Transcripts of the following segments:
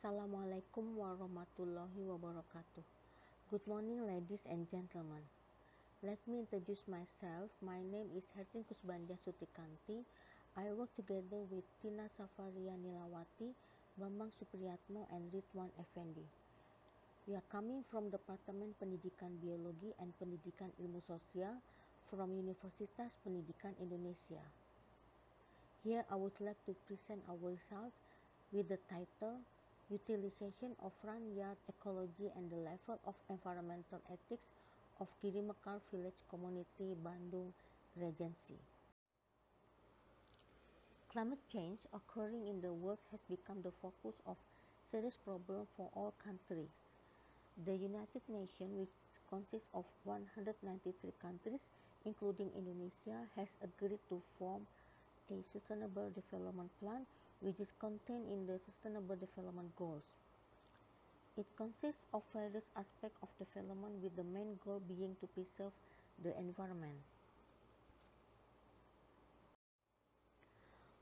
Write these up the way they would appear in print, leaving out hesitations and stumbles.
Assalamualaikum warahmatullahi wabarakatuh. Good morning, ladies and gentlemen. Let me introduce myself. My name is Hertin Kusbandia Sutikanti. I work together with Tina Safaria Nilawati, Bambang Supriyatno, and Ridwan Effendi. We are coming from Departemen Pendidikan Biologi and Pendidikan Ilmu Sosial from Universitas Pendidikan Indonesia. Here I would like to present our result with the title Utilization of Front Yard Ecology and the Level of Environmental Ethics of Giri Mekar Village Community, Bandung Regency. Climate change occurring in the world has become the focus of serious problem for all countries. The United Nations, which consists of 193 countries, including Indonesia, has agreed to form a Sustainable Development Plan, which is contained in the Sustainable Development Goals. It consists of various aspects of development, with the main goal being to preserve the environment.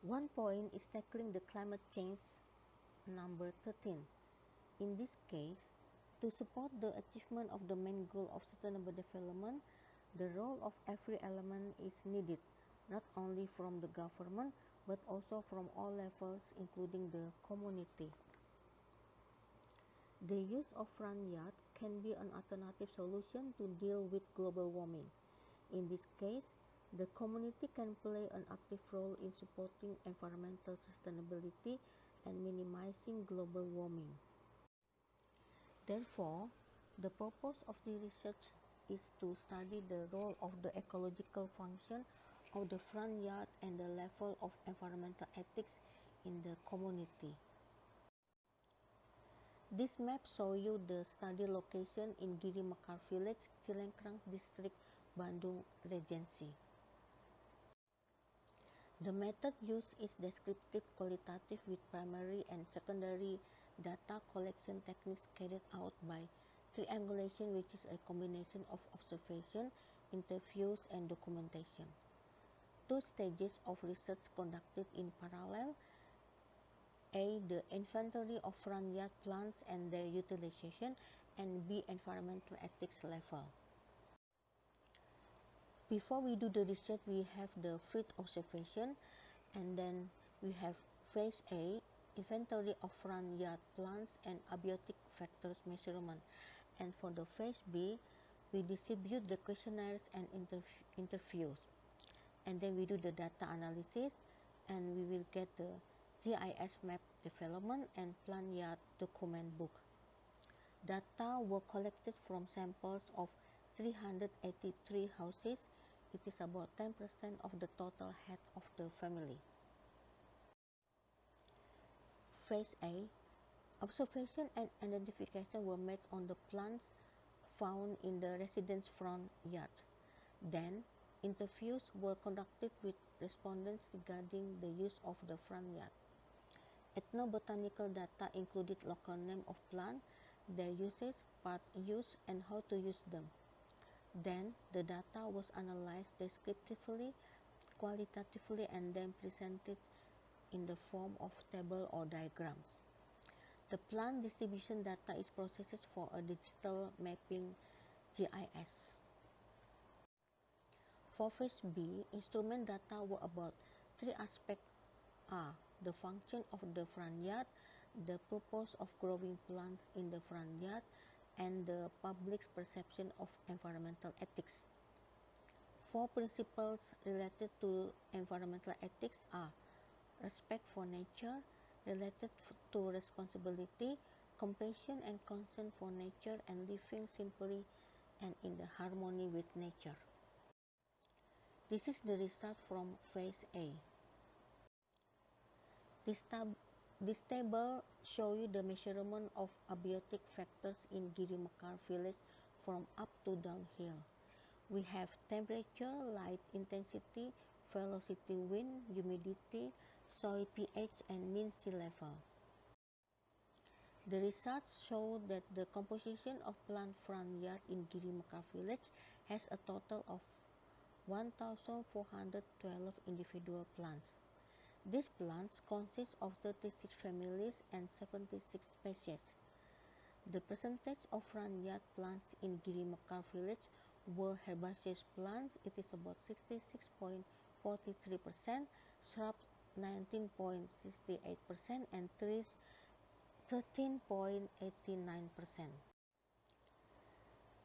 One point is tackling the climate change, number 13. In this case, to support the achievement of the main goal of sustainable development, the role of every element is needed, not only from the government, but also from all levels, including the community. The use of front yard can be an alternative solution to deal with global warming. In this case, the community can play an active role in supporting environmental sustainability and minimizing global warming. Therefore, the purpose of the research is to study the role of the ecological function of the front yard and the level of environmental ethics in the community. This map shows you the study location in Giri Mekar Village, Cilengkrang District, Bandung Regency. The method used is descriptive qualitative with primary and secondary data collection techniques carried out by triangulation, which is a combination of observation, interviews, and documentation. Two stages of research conducted in parallel: A. The inventory of front yard plants and their utilization, and B. Environmental ethics level. Before we do the research, we have the field observation, and then we have phase A, inventory of front yard plants and abiotic factors measurement. And for the phase B, we distribute the questionnaires and interviews. And then we do the data analysis, and we will get the GIS map development and plant yard document book. Data were collected from samples of 383 houses. It is about 10% of the total head of the family. Phase A, observation and identification were made on the plants found in the residents' front yard. Then, interviews were conducted with respondents regarding the use of the front yard. Ethnobotanical data included local name of plant, their usage, part used, and how to use them. Then, the data was analyzed descriptively, qualitatively, and then presented in the form of table or diagrams. The plant distribution data is processed for a digital mapping GIS. For phase B, instrument data were about three aspects: A. The function of the front yard, the purpose of growing plants in the front yard, and the public's perception of environmental ethics. Four principles related to environmental ethics are: respect for nature, related to responsibility, compassion and concern for nature, and living simply and in the harmony with nature. This is the result from phase A. This table shows you the measurement of abiotic factors in Giri Mekar Village from up to downhill. We have temperature, light intensity, velocity wind, humidity, soil pH, and mean sea level. The results show that the composition of plant front yard in Giri Mekar Village has a total of 1,412 individual plants. These plants consist of 36 families and 76 species. The percentage of front yard plants in Giri Mekar village were herbaceous plants. It is about 66.43%, shrubs 19.68%, and trees 13.89%.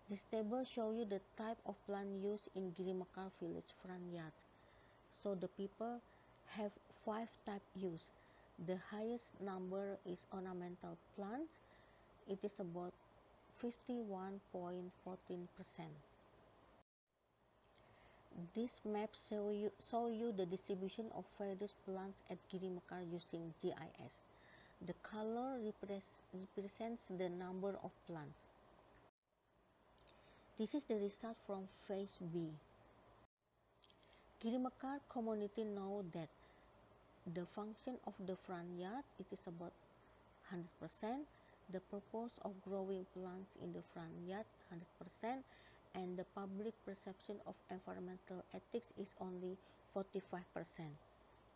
This table shows you the type of plant used in Giri Mekar village front yard. So the people have 5 types used. The highest number is ornamental plants. It is about 51.14%. This map show you the distribution of various plants at Giri Mekar using GIS. The color represents the number of plants. This is the result from phase B. Giri Mekar community know that the function of the front yard, it is about 100%, the purpose of growing plants in the front yard 100%, and the public perception of environmental ethics is only 45%.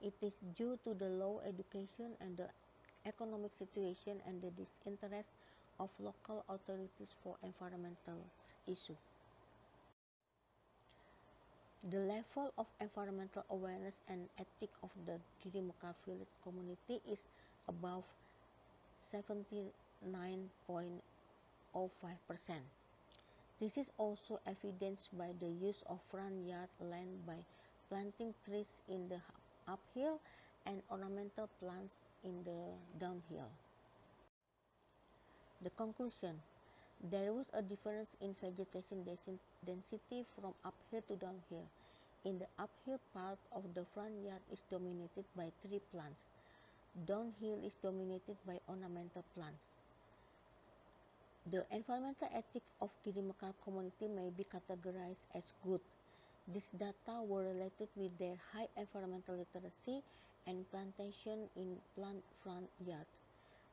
It is due to the low education and the economic situation and the disinterest of local authorities for environmental issues. The level of environmental awareness and ethics of the Giri Mekar village community is above 79.05%. This is also evidenced by the use of front yard land by planting trees in the uphill and ornamental plants in the downhill. The conclusion: there was a difference in vegetation density from uphill to downhill. In the uphill part of the front yard is dominated by tree plants. Downhill is dominated by ornamental plants. The environmental ethics of Giri Mekar community may be categorized as good. These data were related with their high environmental literacy and plantation in plant front yard.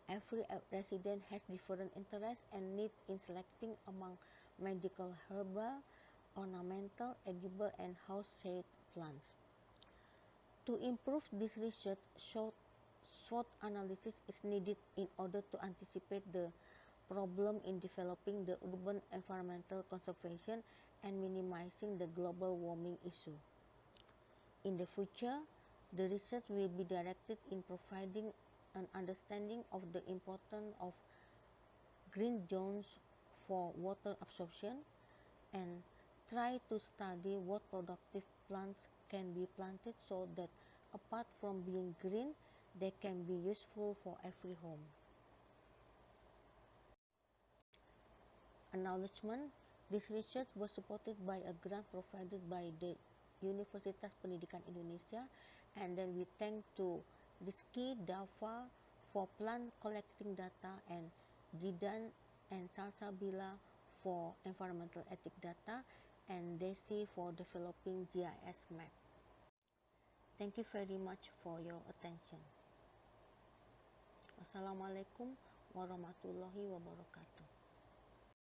Every resident has different interests and needs in selecting among medical, herbal, ornamental, edible, and house shade plants. To improve this research, SWOT analysis is needed in order to anticipate the problem in developing the urban environmental conservation and minimizing the global warming issue. In the future, the research will be directed in providing an understanding of the importance of green zones for water absorption and try to study what productive plants can be planted so that apart from being green, they can be useful for every home. Acknowledgement: this research was supported by a grant provided by the Universitas Pendidikan Indonesia, and then we thank to Rizky Dava for plant collecting data and Jidan and Salsabila for environmental ethic data and Desi for developing GIS map. Thank you very much for your attention. Wassalamualaikum warahmatullahi wabarakatuh.